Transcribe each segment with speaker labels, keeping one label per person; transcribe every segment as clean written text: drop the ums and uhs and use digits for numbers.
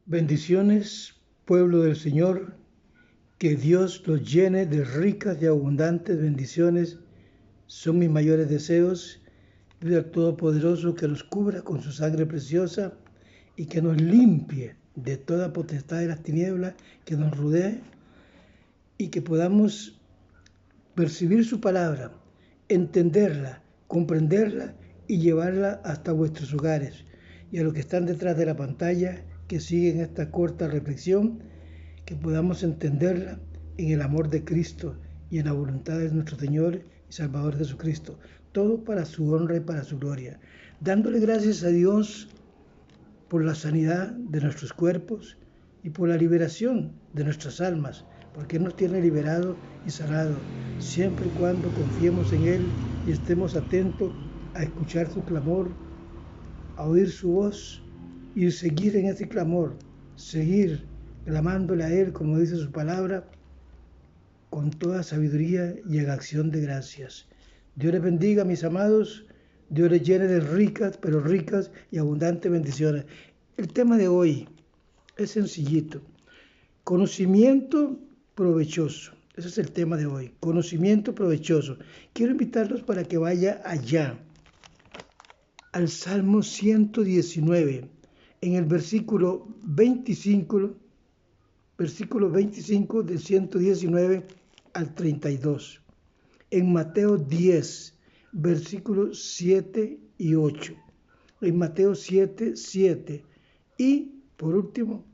Speaker 1: Bendiciones, pueblo del Señor, que Dios los llene de ricas y abundantes bendiciones. Son mis mayores deseos. Pido al Todopoderoso que nos cubra con su sangre preciosa y que nos limpie de toda potestad de las tinieblas que nos rodee y que podamos percibir su palabra, entenderla, comprenderla y llevarla hasta vuestros hogares. Y a los que están detrás de la pantalla, que siguen esta corta reflexión, que podamos entenderla en el amor de Cristo y en la voluntad de nuestro Señor y Salvador Jesucristo. Todo para su honra y para su gloria. Dándole gracias a Dios por la sanidad de nuestros cuerpos y por la liberación de nuestras almas, porque Él nos tiene liberado y sanado, siempre y cuando confiemos en Él y estemos atentos a escuchar su clamor, a oír su voz y seguir en ese clamor, seguir clamándole a Él, como dice su palabra, con toda sabiduría y en acción de gracias. Dios les bendiga, mis amados. Dios les llene de ricas, pero ricas y abundantes bendiciones. El tema de hoy es sencillito. Conocimiento provechoso. Ese es el tema de hoy. Conocimiento provechoso. Quiero invitarlos para que vaya allá, al Salmo 119, en el versículo 25 del 119 al 32. En Mateo 10, versículos 7 y 8. En Mateo 7, 7. Y, por último,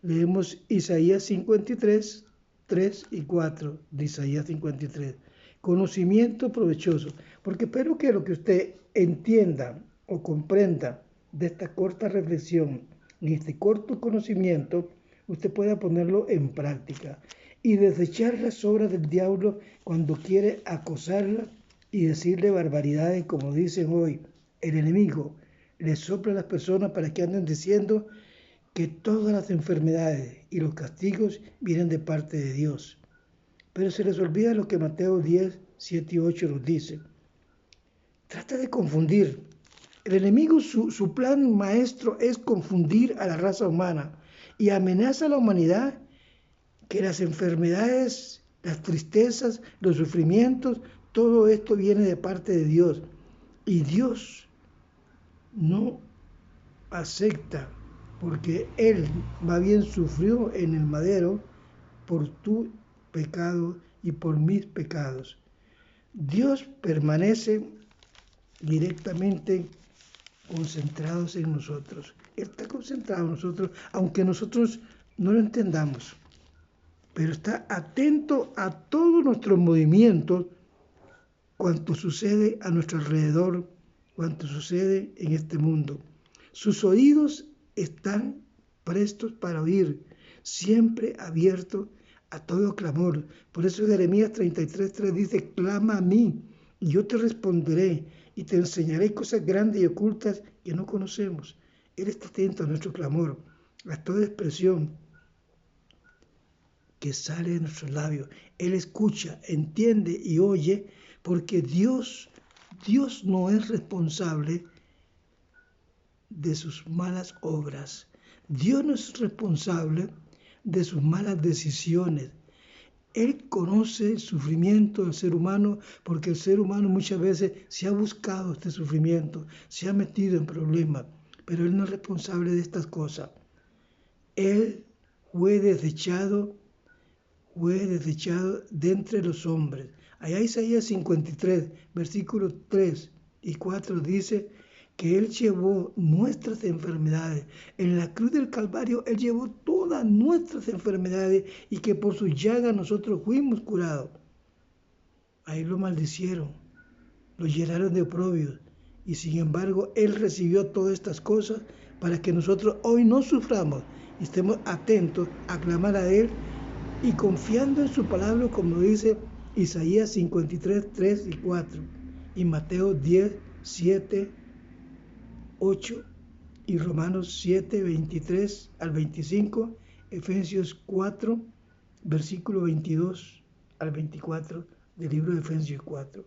Speaker 1: leemos Isaías 53, 3 y 4 de Isaías 53. Conocimiento provechoso. Porque espero que lo que usted entienda o comprenda de esta corta reflexión, en este corto conocimiento, usted pueda ponerlo en práctica y desechar las obras del diablo cuando quiere acosarla y decirle barbaridades, como dicen hoy. El enemigo le sopla a las personas para que anden diciendo que todas las enfermedades y los castigos vienen de parte de Dios. Pero se les olvida lo que Mateo 10, 7 y 8 nos dice. Trata de confundir. El enemigo, su plan maestro es confundir a la raza humana y amenaza a la humanidad que las enfermedades, las tristezas, los sufrimientos, todo esto viene de parte de Dios. Y Dios no acepta, porque Él más bien sufrió en el madero por tu pecado y por mis pecados. Dios permanece directamente concentrados en nosotros. Él está concentrado en nosotros, aunque nosotros no lo entendamos. Pero está atento a todos nuestros movimientos, cuanto sucede a nuestro alrededor, cuanto sucede en este mundo. Sus oídos están prestos para oír, siempre abiertos a todo clamor. Por eso Jeremías 33:3 dice, clama a mí, y yo te responderé, y te enseñaré cosas grandes y ocultas que no conocemos. Él está atento a nuestro clamor, a toda expresión que sale de nuestros labios. Él escucha, entiende y oye, porque Dios no es responsable de sus malas obras. Dios no es responsable de sus malas decisiones. Él conoce el sufrimiento del ser humano, porque el ser humano muchas veces se ha buscado este sufrimiento, se ha metido en problemas, pero Él no es responsable de estas cosas. Él fue desechado de entre los hombres. Allá Isaías 53, versículos 3 y 4 dice que Él llevó nuestras enfermedades. En la cruz del Calvario Él llevó todas nuestras enfermedades y que por sus llagas nosotros fuimos curados. Ahí lo maldicieron, lo llenaron de oprobios y sin embargo Él recibió todas estas cosas para que nosotros hoy no suframos y estemos atentos a clamar a Él y confiando en su palabra, como dice Isaías 53, 3 y 4, y Mateo 10, 7, 8, y Romanos 7, 23 al 25, Efesios 4, versículo 22 al 24 del libro de Efesios 4.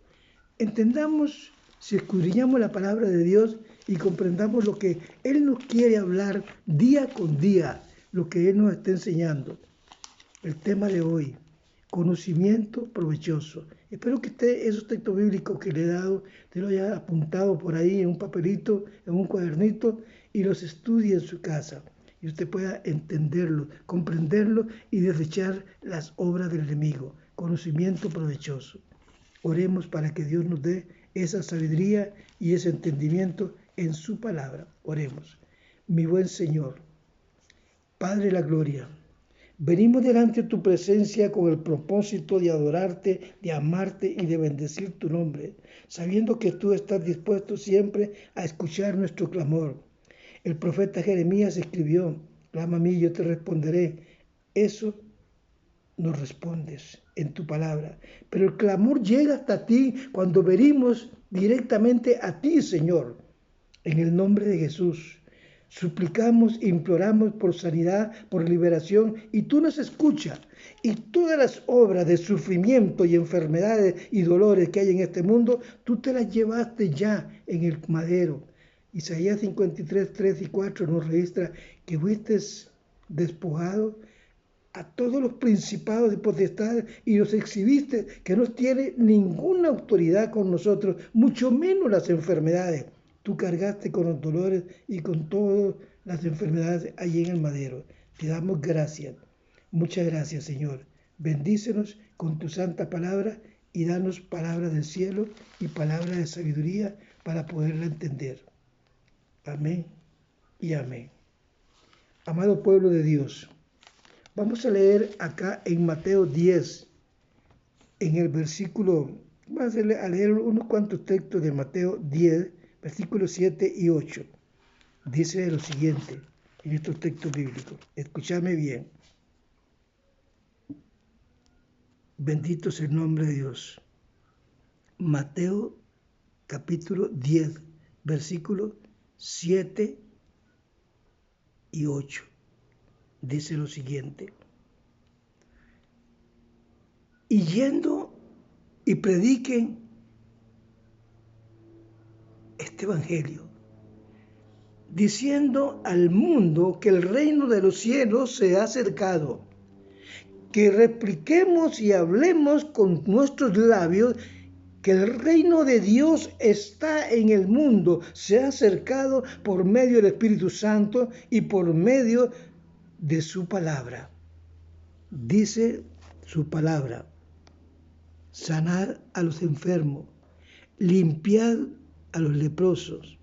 Speaker 1: Entendamos, si escudriñamos la palabra de Dios y comprendamos lo que Él nos quiere hablar día con día, lo que Él nos está enseñando. El tema de hoy, conocimiento provechoso. Espero que esos textos bíblicos que le he dado, te lo haya apuntado por ahí en un papelito, en un cuadernito, y los estudie en su casa. Y usted pueda entenderlo, comprenderlo y desechar las obras del enemigo. Conocimiento provechoso. Oremos para que Dios nos dé esa sabiduría y ese entendimiento en su palabra. Oremos. Mi buen Señor, Padre de la gloria, venimos delante de tu presencia con el propósito de adorarte, de amarte y de bendecir tu nombre, sabiendo que tú estás dispuesto siempre a escuchar nuestro clamor. El profeta Jeremías escribió, clama a mí, yo te responderé. Eso nos respondes en tu palabra. Pero el clamor llega hasta ti cuando venimos directamente a ti, Señor. En el nombre de Jesús, suplicamos e imploramos por sanidad, por liberación, y tú nos escuchas. Y todas las obras de sufrimiento y enfermedades y dolores que hay en este mundo, tú te las llevaste ya en el madero. Isaías 53, 3 y 4 nos registra que fuiste despojado a todos los principados de potestades y los exhibiste, que no tiene ninguna autoridad con nosotros, mucho menos las enfermedades. Tú cargaste con los dolores y con todas las enfermedades allí en el madero. Te damos gracias. Muchas gracias, Señor. Bendícenos con tu santa palabra y danos palabra del cielo y palabra de sabiduría para poderla entender. Amén y amén. Amado pueblo de Dios, vamos a leer acá en Mateo 10, en el versículo, vamos a leer unos cuantos textos de Mateo 10, versículos 7 y 8. Dice lo siguiente en estos textos bíblicos. Escúchame bien. Bendito es el nombre de Dios. Mateo capítulo 10, versículos 7 y 8. Dice lo siguiente. Y yendo y prediquen este evangelio, diciendo al mundo que el reino de los cielos se ha acercado, que repliquemos y hablemos con nuestros labios que el reino de Dios está en el mundo, se ha acercado por medio del Espíritu Santo y por medio de su palabra. Dice su palabra: sanar a los enfermos, limpiar a los leprosos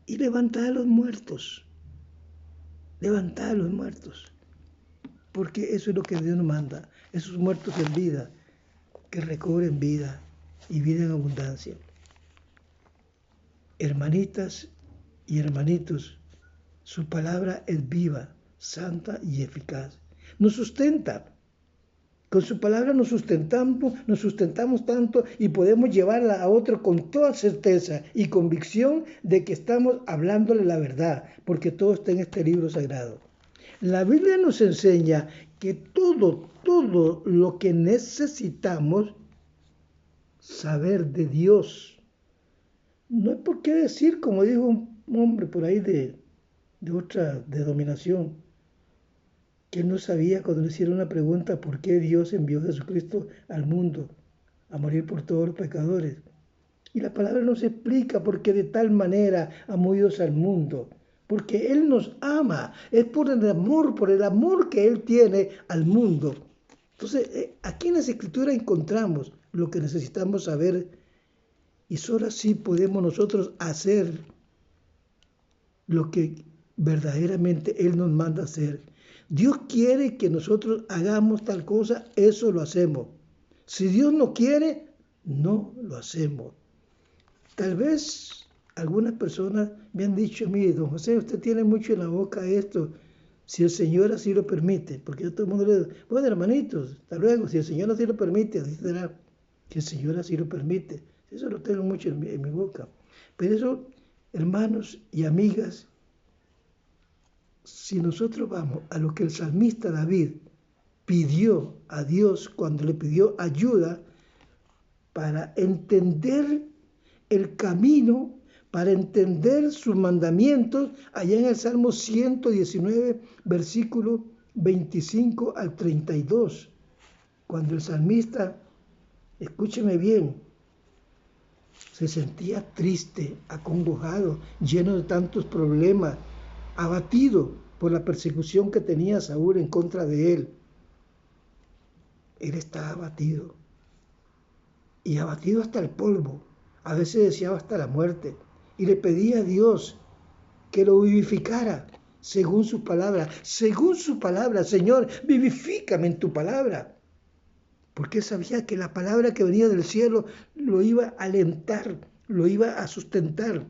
Speaker 1: y levantar a los muertos. Levantar a los muertos. Porque eso es lo que Dios nos manda. Esos muertos en vida, que recobren vida y vida en abundancia. Hermanitas y hermanitos, su palabra es viva, santa y eficaz. Nos sustenta. Con su palabra nos sustentamos tanto y podemos llevarla a otro con toda certeza y convicción de que estamos hablándole la verdad, porque todo está en este libro sagrado. La Biblia nos enseña que todo lo que necesitamos saber de Dios, no hay por qué decir, como dijo un hombre por ahí de otra denominación, que él no sabía cuando le hicieron una pregunta por qué Dios envió a Jesucristo al mundo a morir por todos los pecadores. Y la palabra nos explica por qué de tal manera amó Dios al mundo. Porque Él nos ama, es por el amor que Él tiene al mundo. Entonces, aquí en las Escrituras encontramos lo que necesitamos saber y solo así podemos nosotros hacer lo que verdaderamente Él nos manda hacer. Dios quiere que nosotros hagamos tal cosa, eso lo hacemos. Si Dios no quiere, no lo hacemos. Tal vez algunas personas me han dicho a mí: don José, usted tiene mucho en la boca esto, si el Señor así lo permite. Porque yo todo el mundo le digo: bueno, hermanitos, hasta luego, si el Señor así lo permite, así será. Si el Señor así lo permite. Eso lo tengo mucho en mi boca. Pero eso, hermanos y amigas, si nosotros vamos a lo que el salmista David pidió a Dios cuando le pidió ayuda para entender el camino para entender sus mandamientos, allá en el Salmo 119, versículo 25 al 32, cuando el salmista, escúcheme bien, se sentía triste, acongojado, lleno de tantos problemas, abatido por la persecución que tenía Saúl en contra de él. Él estaba abatido, y abatido hasta el polvo, a veces deseaba hasta la muerte, y le pedía a Dios que lo vivificara según su palabra, Señor, vivifícame en tu palabra, porque sabía que la palabra que venía del cielo lo iba a alentar, lo iba a sustentar.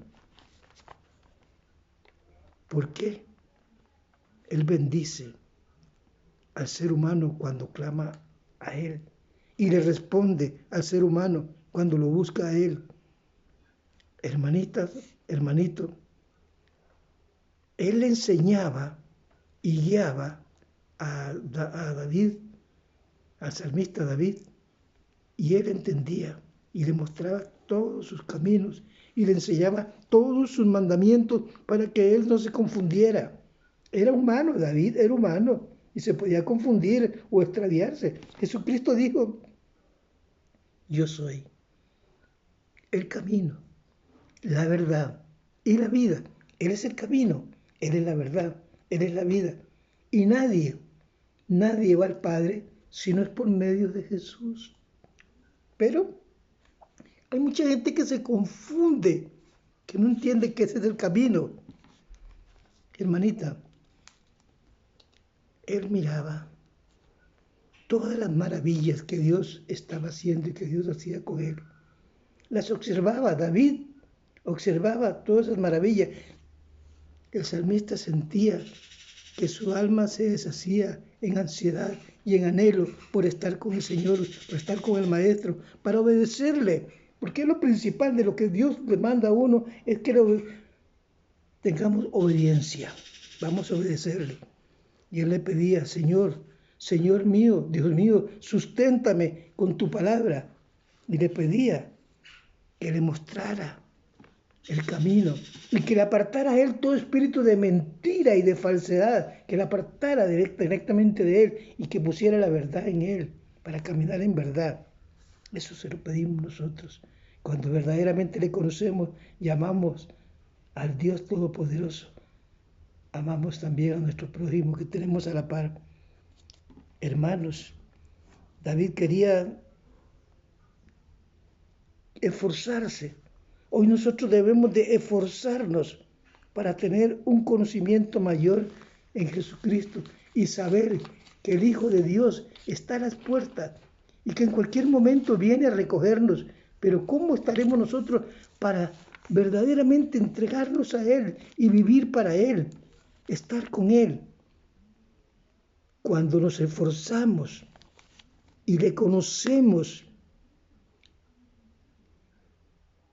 Speaker 1: ¿Por qué? Él bendice al ser humano cuando clama a Él y le responde al ser humano cuando lo busca a Él. Hermanitas, hermanito, Él le enseñaba y guiaba a David, al salmista David, y él entendía y le mostraba todos sus caminos y le enseñaba todos sus mandamientos para que él no se confundiera. Era humano, David era humano y se podía confundir o extraviarse. Jesucristo dijo, yo soy el camino, la verdad y la vida. Él es el camino, Él es la verdad, Él es la vida. Y nadie va al Padre si no es por medio de Jesús. Pero hay mucha gente que se confunde, que no entiende que ese es el camino. Hermanita, él miraba todas las maravillas que Dios estaba haciendo y que Dios hacía con él. Las observaba, David observaba todas esas maravillas. El salmista sentía que su alma se deshacía en ansiedad y en anhelo por estar con el Señor, por estar con el Maestro, para obedecerle. Porque lo principal de lo que Dios le manda a uno es que tengamos obediencia. Vamos a obedecerle. Y él le pedía, Señor, Señor mío, Dios mío, susténtame con tu palabra. Y le pedía que le mostrara el camino y que le apartara a él todo espíritu de mentira y de falsedad, que le apartara directamente de él y que pusiera la verdad en él para caminar en verdad. Eso se lo pedimos nosotros. Cuando verdaderamente le conocemos y amamos al Dios Todopoderoso, amamos también a nuestro prójimo que tenemos a la par. Hermanos, David quería esforzarse. Hoy nosotros debemos de esforzarnos para tener un conocimiento mayor en Jesucristo y saber que el Hijo de Dios está a las puertas y que en cualquier momento viene a recogernos. Pero ¿cómo estaremos nosotros para verdaderamente entregarnos a Él y vivir para Él, estar con Él? Cuando nos esforzamos y le conocemos,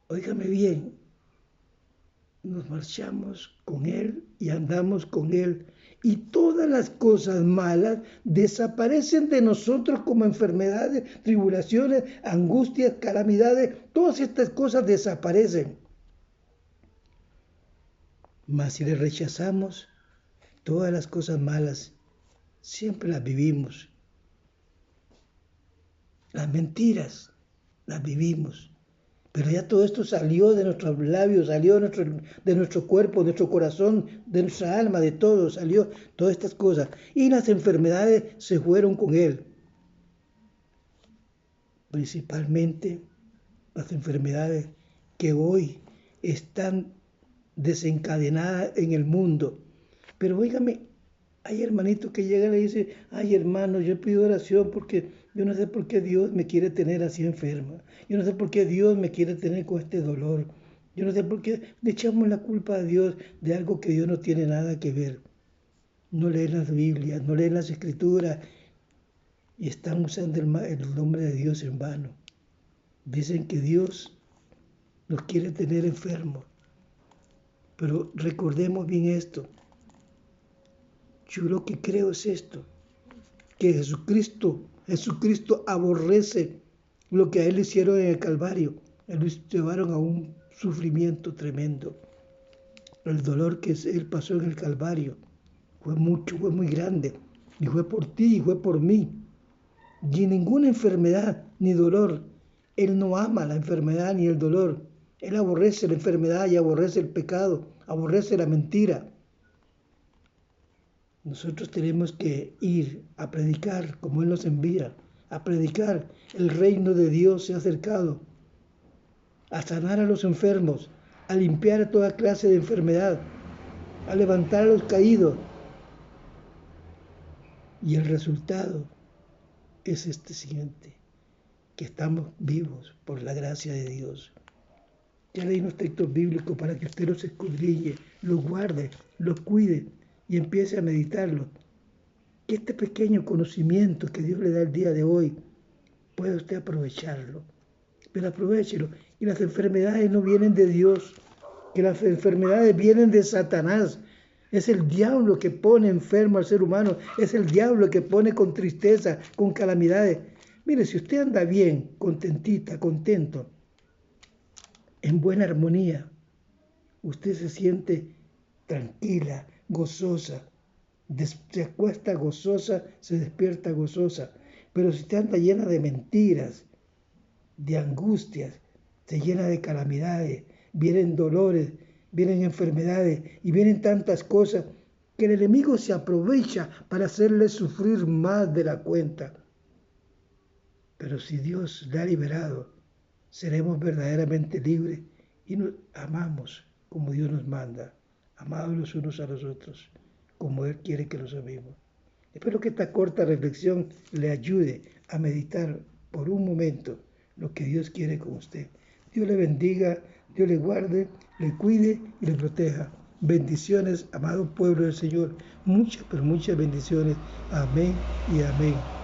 Speaker 1: óigame bien, nos marchamos con Él y andamos con Él. Y todas las cosas malas desaparecen de nosotros como enfermedades, tribulaciones, angustias, calamidades. Todas estas cosas desaparecen. Mas si le rechazamos, todas las cosas malas siempre las vivimos. Las mentiras las vivimos. Pero ya todo esto salió de nuestros labios, salió de nuestro cuerpo, de nuestro corazón, de nuestra alma, de todo, salió todas estas cosas. Y las enfermedades se fueron con él. Principalmente las enfermedades que hoy están desencadenadas en el mundo. Pero óigame, hay hermanitos que llegan y le dicen, ay hermano, yo pido oración porque yo no sé por qué Dios me quiere tener así enferma. Yo no sé por qué Dios me quiere tener con este dolor. Yo no sé por qué le echamos la culpa a Dios de algo que Dios no tiene nada que ver. No leen las Biblias, no leen las Escrituras y están usando el nombre de Dios en vano. Dicen que Dios nos quiere tener enfermos. Pero recordemos bien esto. Yo lo que creo es esto, que Jesucristo aborrece lo que a Él hicieron en el Calvario. Él lo llevaron a un sufrimiento tremendo. El dolor que Él pasó en el Calvario fue mucho, fue muy grande. Y fue por ti y fue por mí. Y ninguna enfermedad ni dolor. Él no ama la enfermedad ni el dolor. Él aborrece la enfermedad y aborrece el pecado, aborrece la mentira. Nosotros tenemos que ir a predicar como Él nos envía, a predicar. El reino de Dios se ha acercado, a sanar a los enfermos, a limpiar toda clase de enfermedad, a levantar a los caídos. Y el resultado es este siguiente, que estamos vivos por la gracia de Dios. Ya leí unos textos bíblicos para que usted los escudriñe, los guarde, los cuide y empiece a meditarlos. Que este pequeño conocimiento que Dios le da el día de hoy, pueda usted aprovecharlo. Pero aprovéchelo. Y las enfermedades no vienen de Dios, que las enfermedades vienen de Satanás. Es el diablo que pone enfermo al ser humano, es el diablo que pone con tristeza, con calamidades. Mire, si usted anda bien, contentita, contento, en buena armonía, usted se siente tranquila, gozosa, se acuesta gozosa, se despierta gozosa. Pero si usted anda llena de mentiras, de angustias, se llena de calamidades, vienen dolores, vienen enfermedades y vienen tantas cosas que el enemigo se aprovecha para hacerle sufrir más de la cuenta. Pero si Dios le ha liberado, seremos verdaderamente libres y nos amamos como Dios nos manda, amados los unos a los otros, como Él quiere que los amemos. Espero que esta corta reflexión le ayude a meditar por un momento lo que Dios quiere con usted. Dios le bendiga, Dios le guarde, le cuide y le proteja. Bendiciones, amado pueblo del Señor. Muchas, pero muchas bendiciones. Amén y amén.